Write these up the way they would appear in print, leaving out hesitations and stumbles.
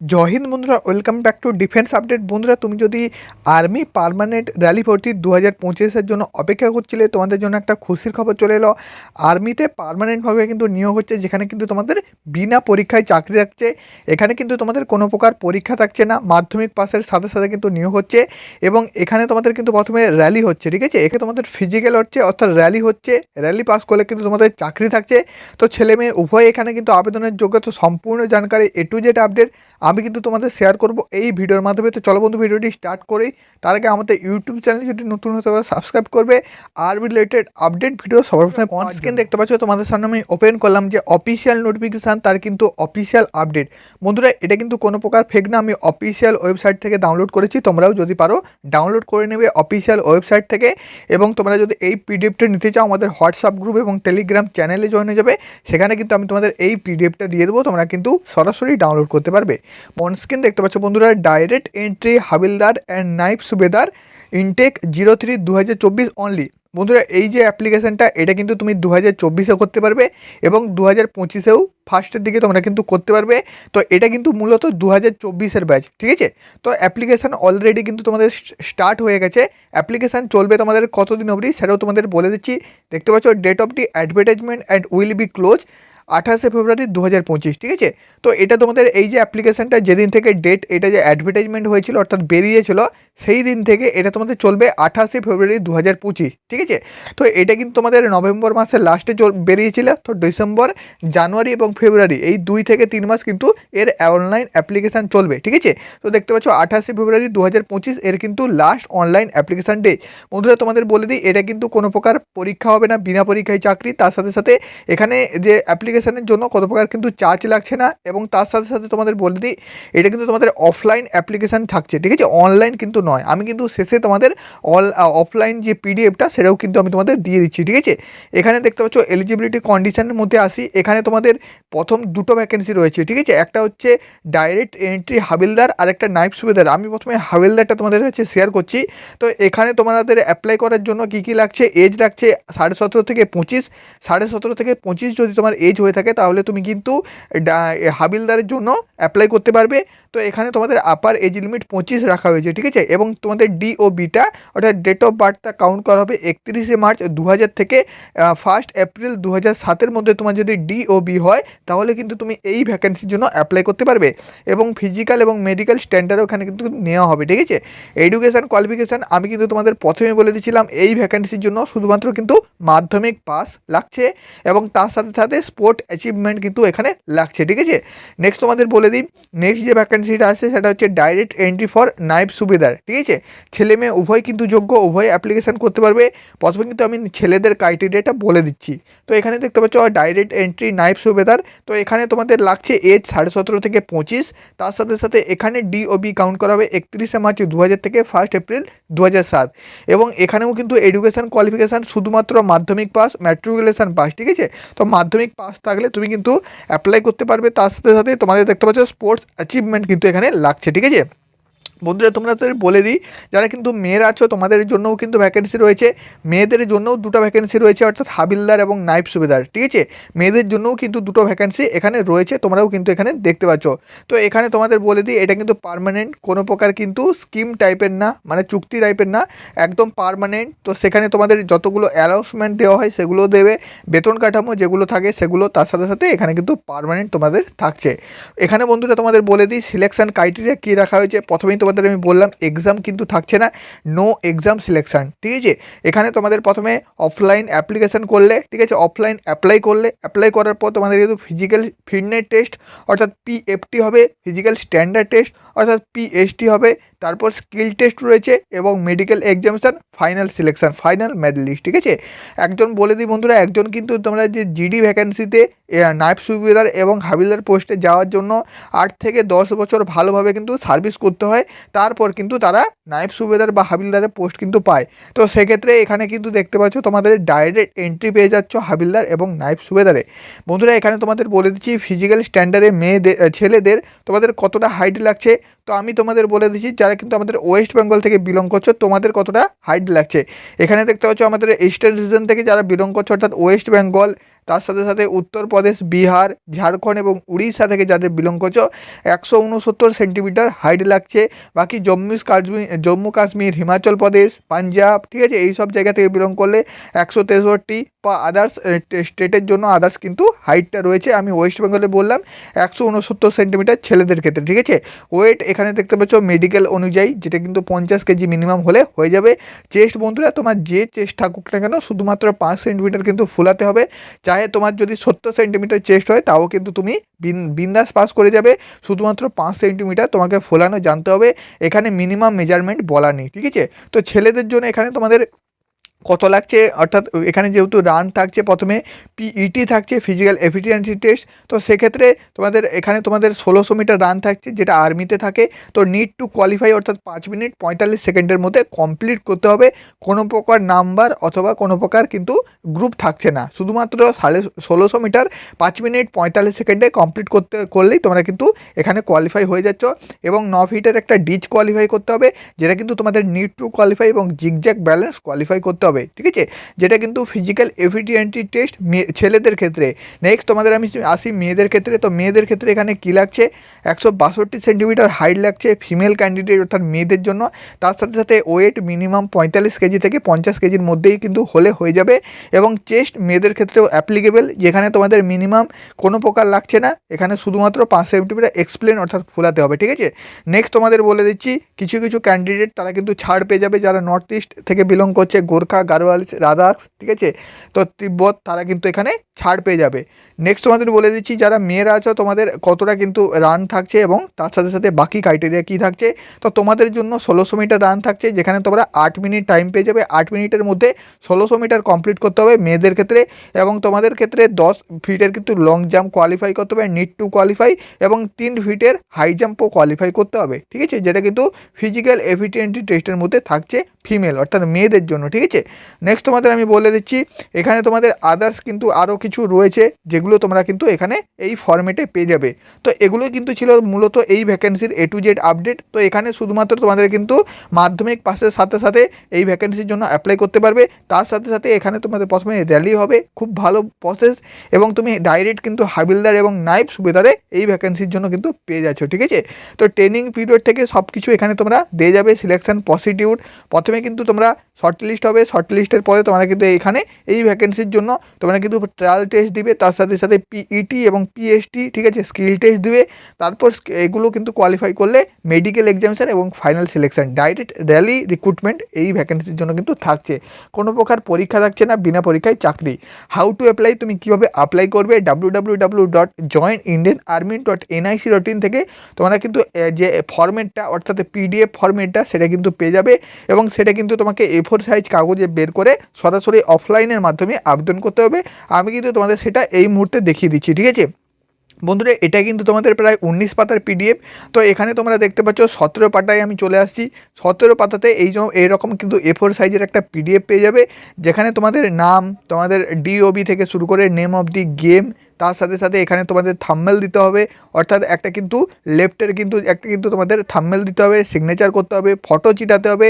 জয় হিন্দ বন্ধুরা, welcome back to defence update. বন্ধুরা, তুমি যদি আর্মি পার্মানেন্ট র্যালি ভর্তি 2025-এর জন্য অপেক্ষা করছিলে, তোমাদের জন্য একটা খুশির খবর চলে এলো। আর্মিতে পার্মানেন্টভাবে কিন্তু নিয়োগ হচ্ছে, যেখানে কিন্তু তোমাদের বিনা পরীক্ষায় চাকরি থাকছে। এখানে কিন্তু তোমাদের কোনো প্রকার পরীক্ষা থাকছে না, মাধ্যমিক পাসের সাথে সাথে কিন্তু নিয়োগ হচ্ছে। এবং এখানে তোমাদের কিন্তু প্রথমে র্যালি হচ্ছে, ঠিক আছে? এখানে তোমাদের ফিজিক্যাল হচ্ছে, অর্থাৎ র্যালি হচ্ছে। র্যালি পাস করলে কিন্তু তোমাদের চাকরি থাকছে। তো ছেলে মেয়ে উভয় এখানে কিন্তু আবেদনের যোগ্যতা সম্পূর্ণ জানকারি এ টু জেড আপডেট আমি কিন্তু তোমাদের শেয়ার করব এই ভিডিওর মাধ্যমে। তো চলো বন্ধু, ভিডিওটি স্টার্ট করি। তার আগে আমাদের ইউটিউব চ্যানেল যদি নতুন হতে পারে সাবস্ক্রাইব করবে। আর রিলেটেড আপডেট ভিডিও সবার প্রথমে অন স্ক্রিন দেখতে পাচ্ছ, তোমাদের সামনে আমি ওপেন করলাম যে অফিসিয়াল নোটিফিকেশান, তার কিন্তু অফিসিয়াল আপডেট। বন্ধুরা, এটা কিন্তু কোনো প্রকার ফেক না, আমি অফিসিয়াল ওয়েবসাইট থেকে ডাউনলোড করেছি। তোমরাও যদি পারো ডাউনলোড করে নেবে অফিসিয়াল ওয়েবসাইট থেকে। এবং তোমরা যদি এই পিডিএফটা নিতে চাও, আমাদের হোয়াটসঅ্যাপ গ্রুপ এবং টেলিগ্রাম চ্যানেলে জয়েন হয়ে যাবে। সেখানে কিন্তু আমি তোমাদের এই পিডিএফটা দিয়ে দেবো, তোমরা কিন্তু সরাসরি ডাউনলোড করতে পারবে। অন স্ক্রিন দেখতে পাচ্ছ বন্ধুরা, direct entry havildar and naib subedar intake 03/2024 only. বন্ধুরা, এই যে অ্যাপ্লিকেশানটা, এটা কিন্তু তুমি 2024-এও করতে পারবে এবং 2025-এও ফার্স্টের দিকে তোমরা কিন্তু করতে পারবে। তো এটা কিন্তু মূলত 2024-এর ব্যাচ, ঠিক আছে? তো অ্যাপ্লিকেশান অলরেডি কিন্তু তোমাদের স্টার্ট হয়ে গেছে। অ্যাপ্লিকেশান চলবে তোমাদের কতদিন অবধি সেটাও তোমাদের বলে দিচ্ছি। দেখতে পাচ্ছ, date of the advertisement and will be close 28শে ফেব্রুয়ারি 2025, ঠিক আছে? তো এটা তোমাদের এই যে অ্যাপ্লিকেশানটা যেদিন থেকে ডেট, এটা যে অ্যাডভার্টাইজমেন্ট হয়েছিল অর্থাৎ বেরিয়েছিল, সেই দিন থেকে এটা তোমাদের চলবে 28শে ফেব্রুয়ারি 2025, ঠিক আছে? তো এটা কিন্তু তোমাদের নভেম্বর মাসের লাস্টে বেরিয়েছিল। তো ডিসেম্বর, জানুয়ারি এবং ফেব্রুয়ারি এই 2 থেকে 3 মাস কিন্তু এর অনলাইন অ্যাপ্লিকেশান চলবে, ঠিক আছে? তো দেখতে পাচ্ছ 28শে ফেব্রুয়ারি 2025 এর কিন্তু লাস্ট অনলাইন অ্যাপ্লিকেশান ডে। বন্ধুরা, তোমাদের বলে দিই, এটা কিন্তু কোনো প্রকার পরীক্ষা হবে না, বিনা পরীক্ষায় চাকরি। তার সাথে সাথে এখানে যে অ্যাপ্লিকেশানের জন্য কোনো প্রকার কিন্তু চার্জ লাগছে না। এবং তার সাথে সাথে তোমাদের বলে দিই, এটা কিন্তু তোমাদের অফলাইন অ্যাপ্লিকেশান থাকছে, ঠিক আছে? অনলাইন কিন্তু নয়। আমি কিন্তু শেষে তোমাদের অফলাইন যে পিডিএফটা সেটাও কিন্তু আমি তোমাদের দিয়ে দিচ্ছি, ঠিক আছে? এখানে দেখতে পাচ্ছ এলিজিবিলিটি কন্ডিশনের মধ্যে আসি। এখানে তোমাদের প্রথম দুটো ভ্যাকেন্সি রয়েছে, ঠিক আছে? একটা হচ্ছে ডাইরেক্ট এন্ট্রি হাবিলদার আর একটা নাইব সুবেদার। আমি প্রথমে হাবিলদারটা তোমাদের কাছে শেয়ার করছি। তো এখানে তোমাদের অ্যাপ্লাই করার জন্য কী কী লাগছে, এজ লাগছে 17.5 থেকে 25। 17.5 থেকে 25 যদি তোমার এজ হয়ে থাকে, তাহলে তুমি কিন্তু হাবিলদারের জন্য অ্যাপ্লাই করতে পারবে। তো এখানে তোমাদের আপার এজ লিমিট 25 রাখা হয়েছে, ঠিক আছে? এবং তোমাদের ডি ও বিটা, অর্থাৎ ডেট অফ বার্থটা কাউন্ট করা হবে 31শে মার্চ 2000 থেকে 1 এপ্রিল 2007-এর মধ্যে। তোমার যদি ডি ও বি হয়, তাহলে কিন্তু তুমি এই ভ্যাকেন্সির জন্য অ্যাপ্লাই করতে পারবে। এবং ফিজিক্যাল এবং মেডিকেল স্ট্যান্ডার্ডও এখানে কিন্তু নেওয়া হবে, ঠিক আছে? এডুকেশান কোয়ালিফিকেশান আমি কিন্তু তোমাদের প্রথমে বলে দিয়েছিলাম, এই ভ্যাকেন্সির জন্য শুধুমাত্র কিন্তু মাধ্যমিক পাস লাগছে এবং তার সাথে সাথে স্পোর্ট অ্যাচিভমেন্ট কিন্তু এখানে লাগছে, ঠিক আছে? নেক্সট তোমাদের বলে দিই, নেক্সট যে ভ্যাকেন্সিটা আছে সেটা হচ্ছে ডাইরেক্ট এন্ট্রি ফর নাইব সুবেদার, ঠিক আছে? ছেলে মেয়ে উভয় কিন্তু যোগ্য, উভয় অ্যাপ্লিকেশান করতে পারবে। প্রথমে কিন্তু আমি ছেলেদের ক্রাইটেরিয়াটা বলে দিচ্ছি। তো এখানে দেখতে পাচ্ছ ডাইরেক্ট এন্ট্রি নাইব সুবেদার। তো এখানে তোমাদের লাগছে এজ 17.5 থেকে 25। তার সাথে সাথে এখানে ডি ও বি কাউন্ট করা হবে 31শে মার্চ 2000 থেকে 1 এপ্রিল 2007। এবং এখানেও কিন্তু এডুকেশান কোয়ালিফিকেশান শুধুমাত্র মাধ্যমিক পাস, ম্যাট্রিকুলেশান পাস, ঠিক আছে? তো মাধ্যমিক পাস থাকলে তুমি কিন্তু অ্যাপ্লাই করতে পারবে। তার সাথে সাথে তোমাদের দেখতে পাচ্ছ স্পোর্টস অ্যাচিভমেন্ট কিন্তু এখানে লাগছে, ঠিক আছে? বন্ধুরা, তোমরা তো বলে দিই, যারা কিন্তু মেয়েরা আছো তোমাদের জন্যও কিন্তু ভ্যাকেন্সি রয়েছে। মেয়েদের জন্যও দুটো ভ্যাকেন্সি রয়েছে, অর্থাৎ হাবিলদার এবং নাইব সুবেদার, ঠিক আছে? মেয়েদের জন্যও কিন্তু দুটো ভ্যাকেন্সি এখানে রয়েছে, তোমরাও কিন্তু এখানে দেখতে পাচ্ছ। তো এখানে তোমাদের বলে দিই, এটা কিন্তু পার্মানেন্ট, কোনো প্রকার কিন্তু স্কিম টাইপের না, মানে চুক্তি টাইপের না, একদম পার্মানেন্ট। তো সেখানে তোমাদের যতগুলো অ্যানাউন্সমেন্ট দেওয়া হয় সেগুলো দেবে, বেতন কাঠামো যেগুলো থাকে সেগুলো, তার সাথে সাথে এখানে কিন্তু পার্মানেন্ট তোমাদের থাকছে। এখানে বন্ধুরা তোমাদের বলে দিই, সিলেকশন ক্রাইটেরিয়া কী রাখা হয়েছে। প্রথমেই তোমাদের আমি বললাম, এক্সাম কিন্তু থাকছে না, নো এক্সাম সিলেকশান, ঠিক আছে? এখানে তোমাদের প্রথমে অফলাইন অ্যাপ্লিকেশান করলে, ঠিক আছে? অফলাইন অ্যাপ্লাই করার পর তোমাদের কিন্তু ফিজিক্যাল ফিটনেস টেস্ট অর্থাৎ পিএফটি হবে, ফিজিক্যাল স্ট্যান্ডার্ড টেস্ট অর্থাৎ পিএসটি হবে, তারপর স্কিল টেস্ট রয়েছে এবং medical examination, final selection, final merit list, ঠিক আছে? একজন বলে দিই বন্ধুরা, একজন কিন্তু তোমরা যে জিডি ভ্যাকেন্সিতে নাইব সুবেদার এবং হাবিলদার পোস্টে যাওয়ার জন্য 8 থেকে 10 বছর ভালোভাবে কিন্তু সার্ভিস করতে হয়। তারপর কিন্তু তারা নাইব সুবেদার বা হাবিলদারের পোস্ট কিন্তু পায়। তো সেক্ষেত্রে এখানে কিন্তু দেখতে পাচ্ছ তোমাদের ডাইরেক্ট এন্ট্রি পেয়ে যাচ্ছ হাবিলদার এবং নাইব সুবেদারে। বন্ধুরা, এখানে তোমাদের বলে দিচ্ছি ফিজিক্যাল স্ট্যান্ডার্ডে মেয়েদের ছেলেদের তোমাদের কতটা হাইট লাগছে। তো আমি তোমাদের বলে দিচ্ছি, যারা কিন্তু আমাদের ওয়েস্ট বেঙ্গল থেকে বিলং করছো তোমাদের কতটা হাইট লাগছে। এখানে দেখতে পাচ্ছ আমাদের ইস্টার্ন রিজন থেকে যারা বিলং করছো, অর্থাৎ ওয়েস্ট বেঙ্গল, তার সাথে সাথে উত্তরপ্রদেশ, বিহার, ঝাড়খণ্ড এবং উড়িষ্যা থেকে যাদের বিলং করছো 169 সেন্টিমিটার হাইট লাগছে। বাকি জম্মু কাশ্মীর, হিমাচল প্রদেশ, পাঞ্জাব, ঠিক আছে, এই সব জায়গা থেকে বিলং করলে 163 বা আদার্স স্টেটের জন্য আদার্স কিন্তু হাইটটা রয়েছে। আমি ওয়েস্ট বেঙ্গলে বললাম 169 সেন্টিমিটার ছেলেদের ক্ষেত্রে, ঠিক আছে। ওয়েট এখানে দেখতে পাচ্ছ মেডিকেল অনুযায়ী, যেটা কিন্তু 50 কেজি মিনিমাম হলে হয়ে যাবে। চেস্ট বন্ধুরা তোমার যে চেস্ট থাকুক না কেন শুধুমাত্র 5 সেন্টিমিটার কিন্তু ফোলাতে হবে। চাহে তোমার যদি 70 সেন্টিমিটার চেস্ট হয় তাও কিন্তু তুমি বিন্দাস পাস করে যাবে। শুধুমাত্র 5 সেন্টিমিটার তোমাকে ফোলানো জানতে হবে, এখানে মিনিমাম মেজারমেন্ট বলা নেই, ঠিক আছে। তো ছেলেদের জন্য এখানে তোমাদের কত লাগছে, অর্থাৎ এখানে যেহেতু রান থাকছে, প্রথমে পিইটি থাকছে, ফিজিক্যাল এফিসিয়েন্সি টেস্ট। তো সেক্ষেত্রে তোমাদের 1600 মিটার রান থাকছে, যেটা আর্মিতে থাকে। তো নিড টু কোয়ালিফাই, অর্থাৎ 5 মিনিট 45 সেকেন্ডের মধ্যে কমপ্লিট করতে হবে। কোনো প্রকার নাম্বার অথবা কোনো প্রকার কিন্তু গ্রুপ থাকছে না, শুধুমাত্র 1650 মিটার 5 মিনিট 45 সেকেন্ডে কমপ্লিট করলেই তোমরা কিন্তু এখানে কোয়ালিফাই হয়ে যাচ্ছ। এবং 9 ফিটের একটা ডিচ কোয়ালিফাই করতে হবে, যেটা কিন্তু তোমাদের নিড টু কোয়ালিফাই এবং জিগজ্যাগ ব্যালেন্স কোয়ালিফাই করতে হবে, ঠিক আছে, যেটা কিন্তু ফিজিক্যাল এফিসিয়েন্সি টেস্ট ছেলেদের ক্ষেত্রে। নেক্সট তোমাদের আমি আসি মেয়েদের ক্ষেত্রে। তো মেয়েদের ক্ষেত্রে এখানে কী লাগছে, 162 সেন্টিমিটার হাইট লাগছে ফিমেল ক্যান্ডিডেট, অর্থাৎ মেয়েদের জন্য। তার সাথে সাথে ওয়েট মিনিমাম 45 কেজি থেকে 50 কেজির মধ্যেই কিন্তু হলে হয়ে যাবে। এবং চেস্ট মেয়েদের ক্ষেত্রেও অ্যাপ্লিকেবল, যেখানে তোমাদের মিনিমাম কোনো প্রকার লাগছে না, এখানে শুধুমাত্র 5 সেন্টিমিটার এক্সপ্লেন অর্থাৎ ফোলাতে হবে, ঠিক আছে। নেক্সট তোমাদের বলে দিচ্ছি কিছু কিছু ক্যান্ডিডেট তারা কিন্তু ছাড় পেয়ে যাবে, যারা নর্থ ইস্ট থেকে বিলং করছে, গোর্খা, গাড়োয়ালস, রাদাক্স, ঠিক আছে, তো তিব্বত, তারা কিন্তু এখানে ছাড় পেয়ে যাবে। নেক্সট তোমাদের বলে দিচ্ছি যারা মেয়েরা আছো তোমাদের কতটা কিন্তু রান থাকছে এবং তার সাথে সাথে বাকি ক্রাইটেরিয়া কী থাকছে। তো তোমাদের জন্য 1600 মিটার রান থাকছে, যেখানে তোমরা 8 মিনিট টাইম পেয়ে যাবে। 8 মিনিটের মধ্যে 1600 মিটার কমপ্লিট করতে হবে মেয়েদের ক্ষেত্রে। এবং তোমাদের ক্ষেত্রে 10 ফিটের কিন্তু লং জাম্প কোয়ালিফাই করতে হবে, নিড টু কোয়ালিফাই, এবং 3 ফিটের হাই জাম্পও কোয়ালিফাই করতে হবে, ঠিক আছে, যেটা কিন্তু ফিজিক্যাল এফিসিয়েন্সি টেস্টের মধ্যে থাকছে ফিমেল অর্থাৎ মেয়েদের জন্য, ঠিক আছে। নেক্সট তোমাদের আমি বলে দিচ্ছি এখানে তোমাদের আদার্স কিন্তু আরও কিছু রয়েছে, যেগুলো তোমরা কিন্তু এখানে এই ফর্মেটে পেয়ে যাবে। তো এগুলো কিন্তু ছিল মূলত এই ভ্যাকেন্সির A to Z আপডেট। তো এখানে শুধুমাত্র তোমাদের কিন্তু মাধ্যমিক পাসের সাথে সাথে এই ভ্যাকেন্সির জন্য অ্যাপ্লাই করতে পারবে। তার সাথে সাথে এখানে তোমাদের প্রথমে র্যালি হবে, খুব ভালো প্রসেস, এবং তুমি ডাইরেক্ট কিন্তু হাবিলদার এবং নাইব সুবেদারে এই ভ্যাকেন্সির জন্য কিন্তু পেয়ে যাচ্ছ, ঠিক আছে। তো ট্রেনিং পিরিয়ড থেকে সব কিছু এখানে তোমরা দিয়ে যাবে। সিলেকশন প্রসিডিউর, প্রথমে কিন্তু তোমরা শর্ট লিস্ট হবে, শর্ট লিস্টের পরে তোমরা কিন্তু এখানে এই ভ্যাকেন্সির জন্য তোমরা কিন্তু ট্রায়াল টেস্ট দিবে, তার সাথে সাথে পিইটি এবং পিএসটি, ঠিক আছে, স্কিল টেস্ট দিবে। তারপর এগুলো কিন্তু কোয়ালিফাই করলে মেডিকেল এক্সামিনেশন এবং final selection, direct rally recruitment এই ভ্যাকেন্সির জন্য কিন্তু থাকছে। কোনো প্রকার পরীক্ষা থাকছে না, বিনা পরীক্ষায় চাকরি। হাউ টু অ্যাপ্লাই, তুমি কীভাবে অ্যাপ্লাই করবে, www.joinindianarmy.nic.in থেকে তোমরা কিন্তু যে ফর্মেটটা অর্থাৎ পিডিএফ ফর্মেটটা সেটা কিন্তু পেয়ে যাবে। এবং সেটা কিন্তু তোমাকে A4 সাইজ কাগজে বের করে সরাসরি অফলাইনের মাধ্যমে আবেদন করতে হবে। আমি কিন্তু তোমাদের সেটা এই মুহূর্তে দেখিয়ে দিচ্ছি, ঠিক আছে বন্ধুরা। এটা কিন্তু তোমাদের প্রায় 19 পাতার পিডিএফ। তো এখানে তোমরা দেখতে পাচ্ছ 17 পাতায় আমি চলে আসছি। 17 পাতাতে এইরকম কিন্তু A4 সাইজের একটা পিডিএফ পেয়ে যাবে, যেখানে তোমাদের নাম, তোমাদের ডিওবি থেকে শুরু করে নেম অফ দি গেম, তার সাথে সাথে এখানে তোমাদের থাম্বনেল দিতে হবে, অর্থাৎ একটা কিন্তু লেফটের কিন্তু একটা কিন্তু তোমাদের থাম্বনেল দিতে হবে, সিগনেচার করতে হবে, ফটো চিটাতে হবে,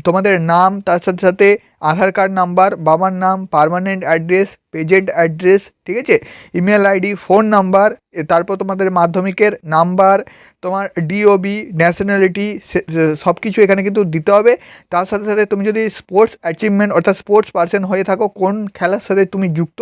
তোমাদের নাম, তার সাথে সাথে আধার কার্ড নাম্বার, বাবার নাম, পার্মানেন্ট অ্যাড্রেস, প্রেজেন্ট অ্যাড্রেস, ঠিক আছে, ইমেল আইডি, ফোন নাম্বার, তারপর তোমাদের মাধ্যমিকের নাম্বার, তোমার ডিওবি, ন্যাশনালিটি, সব কিছু এখানে কিন্তু দিতে হবে। তার সাথে সাথে তুমি যদি স্পোর্টস অ্যাচিভমেন্ট অর্থাৎ স্পোর্টস পার্সন হয়ে থাকো, কোন খেলার সাথে তুমি যুক্ত,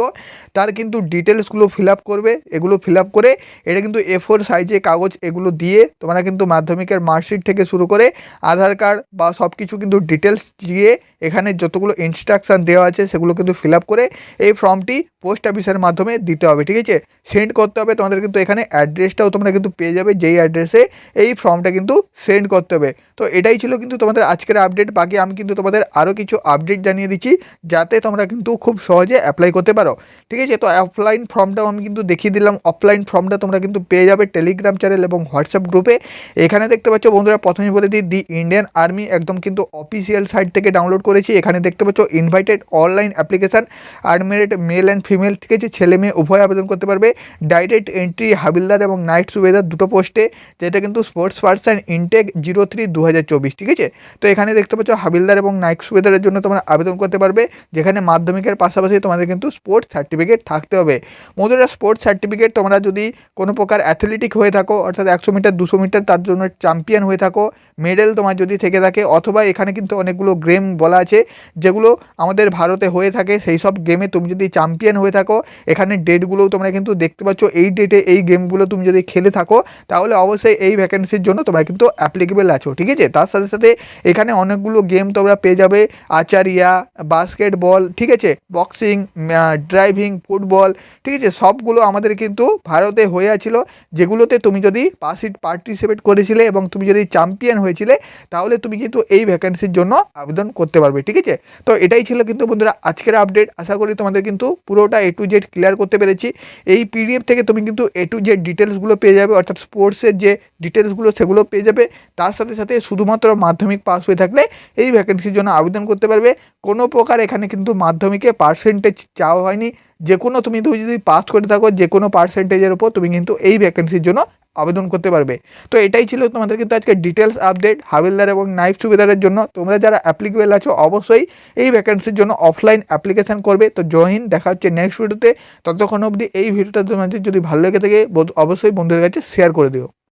তার কিন্তু ডিটেলসগুলো ফিল আপ করবে। এগুলো ফিল আপ করে এটা কিন্তু A4 সাইজে কাগজ এগুলো দিয়ে তোমরা কিন্তু মাধ্যমিকের মার্কশিট থেকে শুরু করে আধার কার্ড বা সব কিছু কিন্তু ডিটেলস দিয়ে এখানে যতগুলো ইনস্ট্রাকশান দেওয়া আছে সেগুলো কিন্তু ফিল আপ করে এই ফর্মটি পোস্ট অফিসের মাধ্যমে দিতে হবে, ঠিক আছে, সেন্ড করতে হবে। তোমাদের কিন্তু এখানে অ্যাড্রেসটাও তোমরা কিন্তু পেয়ে যাবে, যেই অ্যাড্রেসে এই ফর্মটা কিন্তু সেন্ড করতে হবে। তো এটাই ছিল কিন্তু তোমাদের আজকের আপডেট। বাকি আমি কিন্তু তোমাদের আরও কিছু আপডেট জানিয়ে দিচ্ছি, যাতে তোমরা কিন্তু খুব সহজে অ্যাপ্লাই করতে পারো, ঠিক আছে। তো অফলাইন ফর্মটাও আমি কিন্তু দেখিয়ে দিলাম। অফলাইন ফর্মটা তোমরা কিন্তু পেয়ে যাবে টেলিগ্রাম চ্যানেল এবং হোয়াটসঅ্যাপ গ্রুপে। এখানে দেখতে পাচ্ছ বন্ধুরা, প্রথমে বলে দিই, দি ইন্ডিয়ান আর্মি একদম কিন্তু অফিসিয়াল সাইট থেকে ডাউনলোড করেছি। এখানে দেখতে পাচ্ছ invited online application, unmarried male and female, ঠিক আছে, ছেলে মেয়ে উভয় আবেদন করতে পারবে। ডাইরেক্ট এন্ট্রি হাবিলদার এবং নাইট সুবেদার দুটো পোস্টে, যেটা কিন্তু স্পোর্টস পার্সন ইনটেক 03/2024, ঠিক আছে। তো এখানে দেখতে পাচ্ছ হাবিলদার এবং নাইট সুবেদারের জন্য তোমরা আবেদন করতে পারবে, যেখানে মাধ্যমিকের পাশাপাশি তোমাদের কিন্তু স্পোর্টস সার্টিফিকেট থাকতে হবে। বন্ধুরা, স্পোর্টস সার্টিফিকেট তোমরা যদি কোনো প্রকার অ্যাথলেটিক হয়ে থাকো, অর্থাৎ 100 মিটার 200 মিটার তার জন্য চ্যাম্পিয়ন হয়ে থাকো, মেডেল তোমার যদি থেকে থাকে, অথবা এখানে কিন্তু অনেকগুলো গেম বলা আছে যেগুলো আমাদের ভারতে হয়ে থাকে, সেই সব গেমে তুমি যদি চ্যাম্পিয়ন হয়ে থাকো, এখানে ডেটগুলোও তোমরা কিন্তু দেখতে পাচ্ছ। এই ডেটে এই গেমগুলো তুমি যদি খেলে থাকো, তাহলে অবশ্যই এই ভ্যাকেন্সির জন্য তোমরা কিন্তু অ্যাপ্লিকেবল আছো, ঠিক আছে। তার সাথে সাথে এখানে অনেকগুলো গেম তোমরা পেয়ে যাবে, আচারিয়া, বাস্কেটবল, ঠিক আছে, বক্সিং, ড্রাইভিং, ফুটবল, ঠিক আছে, সবগুলো আমাদের কিন্তু ভারতে হয়ে আছিল, যেগুলোতে তুমি যদি পার্টিসিপেট করেছিলে এবং তুমি যদি চ্যাম্পিয়ন হয়েছিলে, তাহলে তুমি কিন্তু এই ভ্যাকেন্সির জন্য আবেদন করতে পারবে, ঠিক আছে। তো এটাই ছিল কিন্তু বন্ধুরা আজকের আপডেট। আশা করি তোমাদের কিন্তু পুরোটা A to Z ক্লিয়ার করতে পেরেছি। এই PDF থেকে তুমি কিন্তু A to Z ডিটেলসগুলো পেয়ে যাবে, অর্থাৎ স্পোর্টসের যে ডিটেলসগুলো সেগুলো পেয়ে যাবে। তার সাথে সাথে শুধুমাত্র মাধ্যমিক পাস হয়ে থাকলে এই ভ্যাকেন্সির জন্য আবেদন করতে পারবে। কোনো প্রকার এখানে কিন্তু মাধ্যমিকে পার্সেন্টেজ চাওয়া হয়নি। যে কোনো তুমি যদি পাস করে থাকো, যে কোনো পার্সেন্টেজের উপর তুমি কিন্তু এই ভ্যাকেন্সির জন্য আবেদন করতে পারবে। তো এটাই ছিল তোমাদের কিন্তু আজকে ডিটেলস আপডেট হাবিলদার এবং নাইট সুবেদারের জন্য। তোমরা যারা অ্যাপ্লিকেবল আছো অবশ্যই এই ভ্যাকেন্সির জন্য অফলাইন অ্যাপ্লিকেশান করবে। তো জয় হিন্দ, দেখা হচ্ছে নেক্সট ভিডিওতে। ততক্ষণ অবধি এই ভিডিওটা তোমাদের যদি ভালো লেগে থাকে অবশ্যই বন্ধুদের কাছে শেয়ার করে দিও।